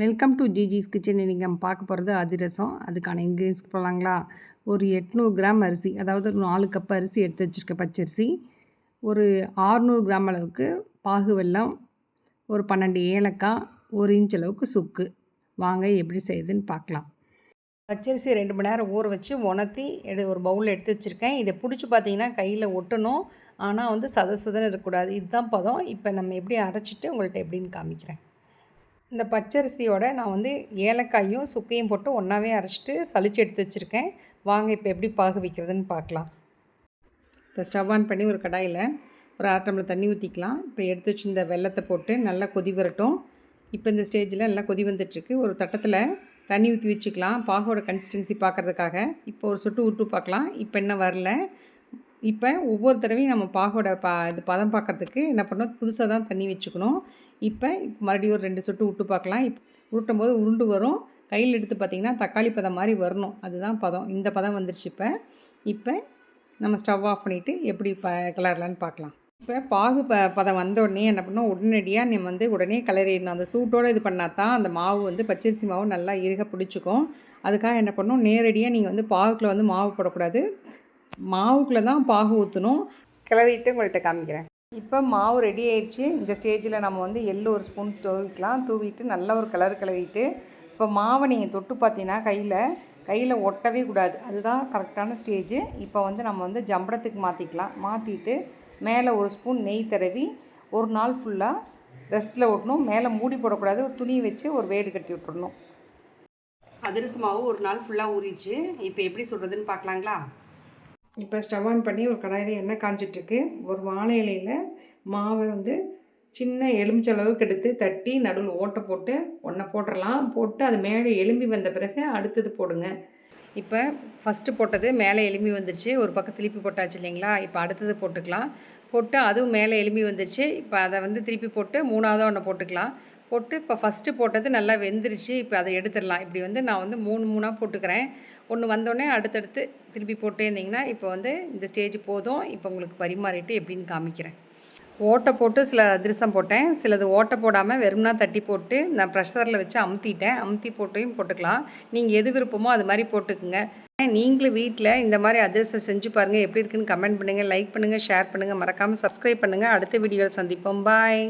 Welcome to ஜிஜிஸ் kitchen. இன்றைக்கி நம்ம பார்க்க போகிறது அதிரசம். அதுக்கான இன்க்ரீடியன்ஸ் போகலாங்களா? ஒரு 800 கிராம் அரிசி, அதாவது 4 கப் அரிசி எடுத்து வச்சுருக்க பச்சரிசி, ஒரு 600 கிராம் அளவுக்கு பாகு வெல்லம், ஒரு 12 ஏலக்காய், 1 இன்ச் அளவுக்கு சுக்கு. வாங்க எப்படி செய்யுதுன்னு பார்க்கலாம். பச்சரிசி 2 மணி நேரம் ஊற வச்சு உணர்த்தி ஒரு பவுலில் எடுத்து வச்சுருக்கேன். இதை பிடிச்சி பார்த்தீங்கன்னா கையில் ஒட்டணும், ஆனால் வந்து சதன்னு இருக்கக்கூடாது. இதுதான் பதம். இப்போ நம்ம எப்படி அரைச்சிட்டு உங்கள்கிட்ட எப்படின்னு காமிக்கிறேன். இந்த பச்சரிசியோட நான் வந்து ஏலக்காயும் சுக்கையும் போட்டு ஒன்றாவே அரைச்சிட்டு சளிச்சு எடுத்து வச்சுருக்கேன். வாங்க இப்போ எப்படி பாகு வைக்கிறதுன்னு பார்க்கலாம். இப்போ ஸ்டவ் ஆன் பண்ணி ஒரு கடாயில் ஒரு 1/2 டம்ளர் தண்ணி ஊற்றிக்கலாம். இப்போ எடுத்து வச்சு இந்த வெல்லத்தை போட்டு நல்லா கொதி வரட்டும். இப்போ இந்த ஸ்டேஜில் நல்லா கொதி வந்துட்டுருக்கு. ஒரு தட்டத்தில் தண்ணி ஊற்றி வச்சுக்கலாம், பாகோட கன்சிஸ்டன்சி பார்க்குறதுக்காக. இப்போ ஒரு சொட்டு விட்டு பார்க்கலாம். இப்போ என்ன வரல. இப்போ ஒவ்வொரு தடவையும் நம்ம பாகோட இது பதம் பார்க்கறதுக்கு என்ன பண்ணணும், புதுசாக தான் தண்ணி வச்சுக்கணும். இப்போ மறுபடியும் ஒரு 2 சொட்டு விட்டு பார்க்கலாம். உருட்டும் போது உருண்டு வரும். கையில் எடுத்து பார்த்திங்கன்னா தக்காளி பதம் மாதிரி வரணும். அதுதான் பதம். இந்த பதம் வந்துருச்சு. இப்போ நம்ம ஸ்டவ் ஆஃப் பண்ணிவிட்டு எப்படி கிளறலான்னு பார்க்கலாம். இப்போ பாகு பதம் வந்த உடனே என்ன பண்ணணும், உடனடியாக நம்ம வந்து உடனே கிளறிடணும். அந்த சூட்டோடு இது பண்ணால் தான் அந்த மாவு வந்து பச்சரிசி மாவு நல்லா இறுக பிடிச்சிக்கும். அதுக்காக என்ன பண்ணணும், நேரடியாக நீங்கள் வந்து பாகுக்குள்ளே வந்து மாவு போடக்கூடாது. மாவுக்குள்ளே தான் பாகு ஊற்றணும். கிளறிட்டு உங்கள்கிட்ட காமிக்கிறேன். இப்போ மாவு ரெடி ஆயிடுச்சு. இந்த ஸ்டேஜில் நம்ம வந்து எள்ளு ஒரு ஸ்பூன் தூவிட்டு நல்லா ஒரு கிளறிட்டு, இப்போ மாவை நீங்கள் தொட்டு பார்த்தீங்கன்னா கையில் ஒட்டவே கூடாது. அதுதான் கரெக்டான ஸ்டேஜு. இப்போ வந்து நம்ம வந்து ஜம்படத்துக்கு மாற்றிட்டு மேலே ஒரு ஸ்பூன் நெய் தடவி ஒரு நாள் ஃபுல்லாக ரெஸ்ட்டில் ஓட்டணும். மேலே மூடி போடக்கூடாது. ஒரு துணி வச்சு ஒரு வேடு கட்டி விட்டுறணும். அதிரச மாவு ஒரு நாள் ஃபுல்லாக ஊறிச்சு. இப்போ எப்படி சொல்கிறதுன்னு பார்க்கலாங்களா? இப்போ ஸ்டவ் ஆன் பண்ணி ஒரு கடாயில் எண்ணெய் காஞ்சிட்ருக்கு. ஒரு வாழை இலையில் மாவை வந்து சின்ன எலுமிச்சளவுக்கு எடுத்து தட்டி நடுவில் ஓட்டை போட்டு ஒன்றை போட்டுடலாம். போட்டு அது மேலே எலும்பி வந்த பிறகு அடுத்தது போடுங்க. இப்போ ஃபஸ்ட்டு போட்டது மேலே எலும்பி வந்துடுச்சு. ஒரு பக்கம் திருப்பி போட்டாச்சு இல்லைங்களா? இப்போ அடுத்தது போட்டுக்கலாம். போட்டு அதுவும் மேலே எலும்பி வந்துடுச்சு. இப்போ அதை வந்து திருப்பி போட்டு 3ஆவதாக ஒன்று போட்டுக்கலாம். போட்டு இப்போ ஃபஸ்ட்டு போட்டது நல்லா வெந்துருச்சு. இப்போ அதை எடுத்துடலாம். இப்படி வந்து நான் வந்து 3 போட்டுக்கிறேன். ஒன்று வந்தோடனே அடுத்தடுத்து திருப்பி போட்டே இருந்திங்கன்னா இப்போ வந்து இந்த ஸ்டேஜ் போதும். இப்போ உங்களுக்கு பரிமாறிட்டு எப்படின்னு காமிக்கிறேன். ஓட்டை போட்டு சில அதிரசம் போட்டேன். சிலது ஓட்டை போடாமல் வெறும்னா தட்டி போட்டு நான் ப்ரெஷரில் வச்சு அமுத்தி போட்டையும் போட்டுக்கலாம். நீங்கள் எது விருப்பமோ அது மாதிரி போட்டுக்குங்க. நீங்களும் வீட்டில் இந்த மாதிரி அதிரசம் செஞ்சு பாருங்கள். எப்படி இருக்குன்னு கமெண்ட் பண்ணுங்கள், லைக் பண்ணுங்கள், ஷேர் பண்ணுங்கள், மறக்காமல் சப்ஸ்கிரைப் பண்ணுங்கள். அடுத்த வீடியோவில் சந்திப்போம். பாய்.